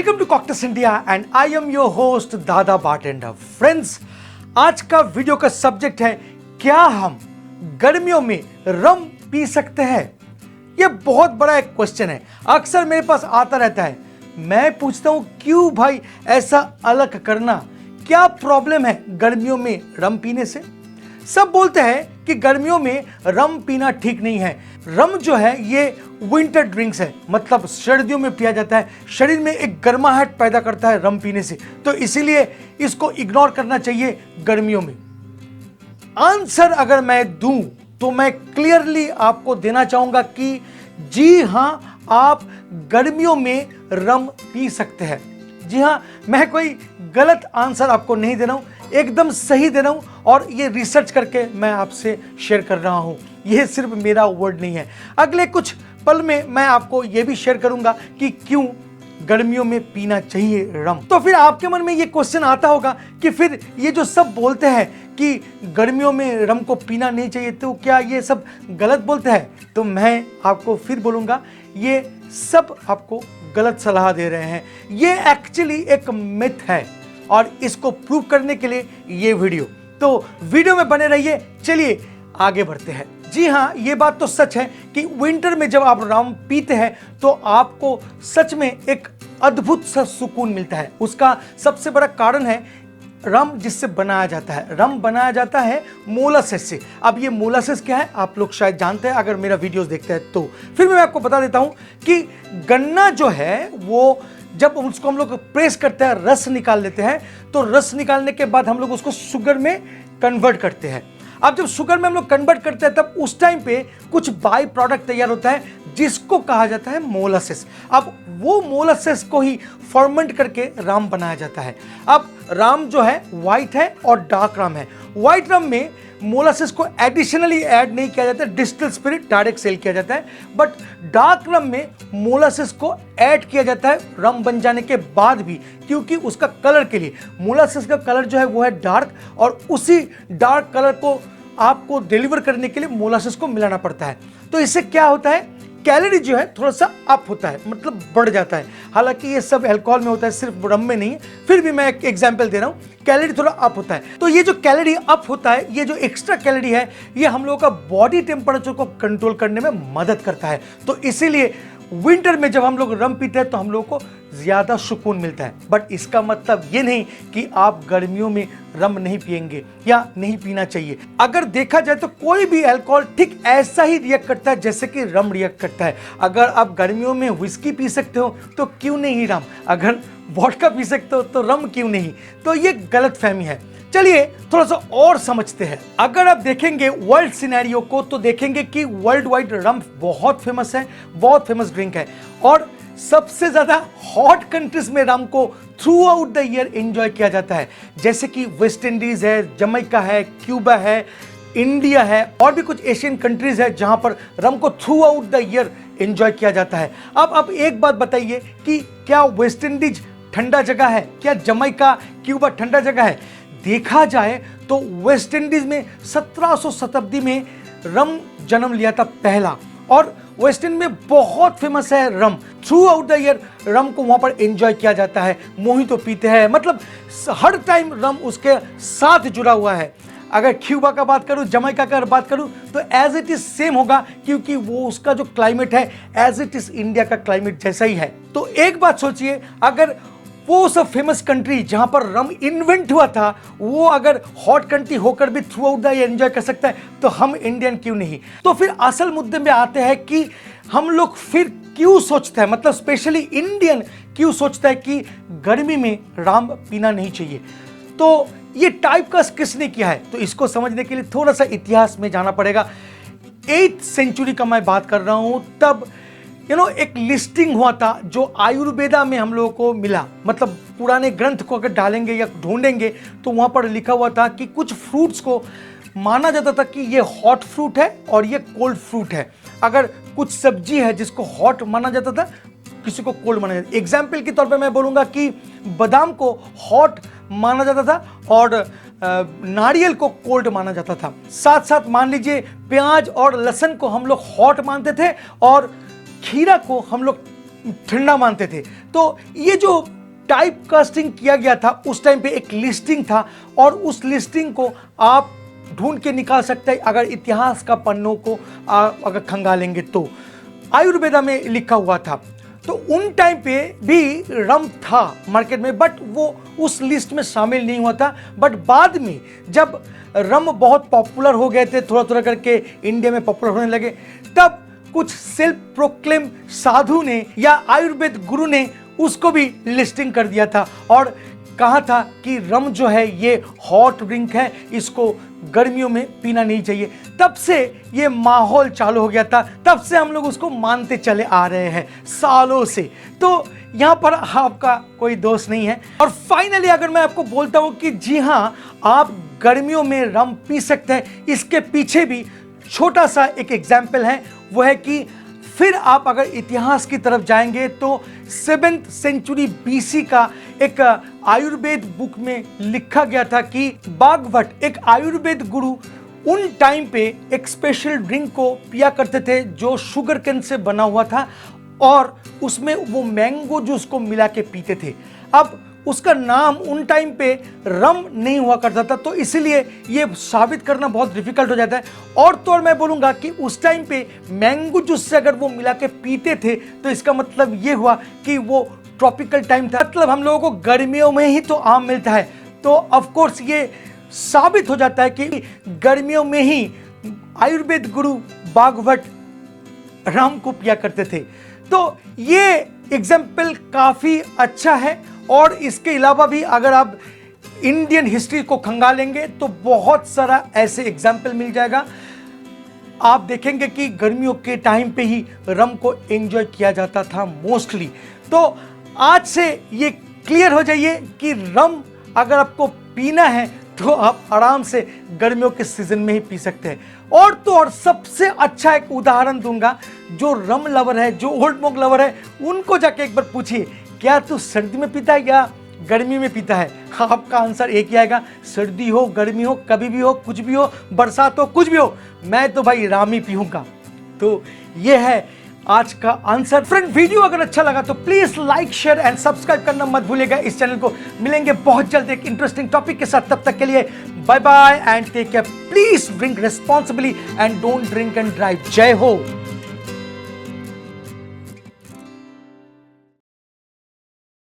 Welcome to cocktails India and I am your host Dada bartender. Friends, आज का video का subject है, क्या हम गर्मियों में रम पी सकते हैं? यह बहुत बड़ा एक क्वेश्चन है, अक्सर मेरे पास आता रहता है। मैं पूछता हूं, क्यों भाई ऐसा अलग करना? क्या प्रॉब्लम है गर्मियों में रम पीने से? सब बोलते हैं कि गर्मियों में रम पीना ठीक नहीं है। रम जो है ये विंटर ड्रिंक्स है, मतलब सर्दियों में पिया जाता है, शरीर में एक गर्माहट पैदा करता है रम पीने से, तो इसीलिए इसको इग्नोर करना चाहिए गर्मियों में। आंसर अगर मैं दूं तो मैं क्लियरली आपको देना चाहूंगा कि जी हां, आप गर्मियों में रम पी सकते हैं। जी हां, मैं कोई गलत आंसर आपको नहीं दे रहा हूं, एकदम सही दे रहा हूं और ये रिसर्च करके मैं आपसे शेयर कर रहा हूं। ये सिर्फ मेरा वर्ड नहीं है। अगले कुछ पल में मैं आपको ये भी शेयर करूंगा कि क्यों गर्मियों में पीना चाहिए रम। तो फिर आपके मन में ये क्वेश्चन आता होगा कि फिर ये जो सब बोलते हैं कि गर्मियों में रम को पीना नहीं चाहिए, तो क्या ये सब गलत बोलते हैं? तो मैं आपको फिर बोलूंगा, ये सब आपको गलत सलाह दे रहे हैं। ये एक्चुअली एक मिथ है और इसको प्रूव करने के लिए ये वीडियो, तो वीडियो में बने रहिए। चलिए आगे बढ़ते हैं। जी हाँ, ये बात तो सच है कि विंटर में जब आप रम पीते हैं तो आपको सच में एक अद्भुत सा सुकून मिलता है। उसका सबसे बड़ा कारण है रम जिससे बनाया जाता है। रम बनाया जाता है मोलासेस से। अब ये मोलासेस क्या है आप लोग शायद जानते हैं अगर मेरा वीडियोस देखते हैं तो। फिर मैं आपको बता देता हूं कि गन्ना जो है वो जब उसको हम लोग प्रेस करते हैं, रस निकाल लेते हैं, तो रस निकालने के बाद हम लोग उसको शुगर में कन्वर्ट करते हैं। अब जब शुगर में हम लोग कन्वर्ट करते हैं तब उस टाइम पे कुछ बाई प्रोडक्ट तैयार होता है जिसको कहा जाता है मोलासेस। अब वो मोलासेस को ही फर्मेंट करके राम बनाया जाता है। अब राम जो है व्हाइट है और डार्क राम है। व्हाइट राम में मोलासेस को एडिशनली ऐड नहीं किया जाता है, डिस्टिल स्पिरिट डायरेक्ट सेल किया जाता है। बट डार्क रम में मोलासेस को ऐड किया जाता है रम बन जाने के बाद भी, क्योंकि उसका कलर के लिए मोलासेस का कलर जो है वो है डार्क, और उसी डार्क कलर को आपको डिलीवर करने के लिए मोलासेस को मिलाना पड़ता है। तो इससे क्या होता है, कैलोरी जो है थोड़ा सा अप होता है, मतलब बढ़ जाता है। हालांकि ये सब अल्कोहल में होता है, सिर्फ रम में नहीं है, फिर भी मैं एक एग्जांपल दे रहा हूँ, कैलोरी थोड़ा अप होता है। तो ये जो कैलोरी अप होता है, ये जो एक्स्ट्रा कैलोरी है, ये हम लोगों का बॉडी टेम्परेचर को कंट्रोल करने में मदद करता है। तो इसीलिए विंटर में जब हम लोग रम पीते हैं तो हम लोग को ज्यादा सुकून मिलता है। बट इसका मतलब ये नहीं कि आप गर्मियों में रम नहीं पिएंगे या नहीं पीना चाहिए। अगर देखा जाए तो कोई भी अल्कोहल ठीक ऐसा ही रिएक्ट करता है जैसे कि रम रिएक्ट करता है। अगर आप गर्मियों में व्हिस्की पी सकते हो तो क्यों नहीं रम? अगर वोडका पी सकते हो तो रम क्यों नहीं? तो ये गलतफहमी है। चलिए थोड़ा सा और समझते हैं। अगर आप देखेंगे वर्ल्ड सिनेरियो को तो देखेंगे कि वर्ल्ड वाइड रम बहुत फेमस है, बहुत फेमस ड्रिंक है, और सबसे ज्यादा हॉट कंट्रीज में रम को through out the year enjoy किया जाता है। जैसे कि वेस्ट इंडीज है, जमैका है, क्यूबा है, इंडिया है, और भी कुछ एशियन कंट्रीज है जहां पर रम को through out the year enjoy किया जाता है। अब एक बात बताइए कि क्या वेस्ट इंडीज ठंडा जगह है? क्या जमैका, क्यूबा ठंडा जगह है? देखा जाए तो वेस्ट इंडीज में 1700 शताब्दी में रम जन्म लिया था पहला, और वेस्ट इंडीज में बहुत फेमस है रम। थ्रू आउट द ईयर रम को वहां पर एंजॉय किया जाता है, मोहितो पीते हैं, मतलब हर टाइम रम उसके साथ जुड़ा हुआ है। अगर क्यूबा का बात करूं, जमैका का बात करूं, तो एज इट इज सेम होगा, क्योंकि वो उसका जो क्लाइमेट है एज इट इज इंडिया का क्लाइमेट जैसा ही है। तो एक बात सोचिए, अगर वो सब फेमस कंट्री जहां पर रम इन्वेंट हुआ था, वो अगर हॉट कंट्री होकर भी through out the year enjoy कर सकता है, तो हम इंडियन क्यों नहीं? तो फिर असल मुद्दे में आते हैं कि हम लोग फिर क्यों सोचते हैं, मतलब स्पेशली इंडियन क्यों सोचता है कि गर्मी में रम पीना नहीं चाहिए। तो ये टाइप कास्ट किसने किया है? तो इसको समझने के लिए थोड़ा सा इतिहास में जाना पड़ेगा। 8th सेंचुरी का मैं बात कर रहा हूं। तब एक लिस्टिंग हुआ था जो आयुर्वेदा में हम लोगों को मिला, मतलब पुराने ग्रंथ को अगर डालेंगे या ढूंढेंगे तो वहां पर लिखा हुआ था कि कुछ फ्रूट्स को माना जाता था कि ये हॉट फ्रूट है और ये कोल्ड फ्रूट है। अगर कुछ सब्जी है जिसको हॉट माना जाता था, किसी को कोल्ड माना जाता था। एग्जाम्पल के तौर पे मैं बोलूंगा कि बादाम को हॉट माना जाता था और नारियल को कोल्ड माना जाता था। साथ साथ मान लीजिए प्याज और लहसुन को हम लोग हॉट मानते थे और खीरा को हम लोग ठंडा मानते थे। तो ये जो टाइप कास्टिंग किया गया था उस टाइम पे एक लिस्टिंग था, और उस लिस्टिंग को आप ढूंढ के निकाल सकते हैं अगर इतिहास का पन्नों को अगर खंगालेंगे तो आयुर्वेदा में लिखा हुआ था। तो उन टाइम पे भी रम था मार्केट में, बट वो उस लिस्ट में शामिल नहीं हुआ था। बट बाद में जब रम बहुत पॉपुलर हो गए थे, थोड़ा थोड़ा करके इंडिया में पॉपुलर होने लगे, तब कुछ सेल्फ प्रोक्लेम साधु ने या आयुर्वेद गुरु ने उसको भी लिस्टिंग कर दिया था और कहा था कि रम जो है ये हॉट ड्रिंक है, इसको गर्मियों में पीना नहीं चाहिए। तब से ये माहौल चालू हो गया था, तब से हम लोग उसको मानते चले आ रहे हैं सालों से। तो यहाँ पर आपका कोई दोष नहीं है। और फाइनली अगर मैं आपको बोलता हूँ कि जी हाँ, आप गर्मियों में रम पी सकते हैं, इसके पीछे भी छोटा सा एक एग्जाम्पल है। वो है कि फिर आप अगर इतिहास की तरफ जाएंगे तो 7th सेंचुरी बीसी का एक आयुर्वेद बुक में लिखा गया था कि बागभट्ट एक आयुर्वेद गुरु उन टाइम पे एक स्पेशल ड्रिंक को पिया करते थे जो शुगर केन से बना हुआ था, और उसमें वो मैंगो जूस को मिला के पीते थे। अब उसका नाम उन टाइम पे रम नहीं हुआ करता था, तो इसलिए ये साबित करना बहुत डिफिकल्ट हो जाता है। और तो और मैं बोलूँगा कि उस टाइम पे मैंगो जूस से अगर वो मिला के पीते थे तो इसका मतलब ये हुआ कि वो ट्रॉपिकल टाइम था, मतलब हम लोगों को गर्मियों में ही तो आम मिलता है। तो ऑफ कोर्स ये साबित हो जाता है कि गर्मियों में ही आयुर्वेद गुरु बागभट्ट रम को पिया करते थे। तो ये एग्जाम्पल काफ़ी अच्छा है। और इसके अलावा भी अगर आप इंडियन हिस्ट्री को खंगालेंगे तो बहुत सारा ऐसे एग्जाम्पल मिल जाएगा। आप देखेंगे कि गर्मियों के टाइम पे ही रम को एंजॉय किया जाता था मोस्टली। तो आज से ये क्लियर हो जाइए कि रम अगर आपको पीना है तो आप आराम से गर्मियों के सीजन में ही पी सकते हैं। और तो और सबसे अच्छा एक उदाहरण दूंगा, जो रम लवर है, जो ओल्ड मॉन्क लवर है, उनको जाके एक बार पूछिए क्या तू सर्दी में पीता है या गर्मी में पीता है। आपका आंसर एक ही आएगा, सर्दी हो गर्मी हो कभी भी हो, कुछ भी हो, बरसात हो कुछ भी हो, मैं तो भाई राम ही पीऊंगा। तो ये है आज का आंसर। फ्रेंड, वीडियो अगर अच्छा लगा तो please like share and subscribe करना मत भूलिएगा इस चैनल को। मिलेंगे बहुत जल्द एक इंटरेस्टिंग टॉपिक के साथ, तब तक के लिए bye bye and take care. Please drink responsibly and don't drink and drive. जय हो।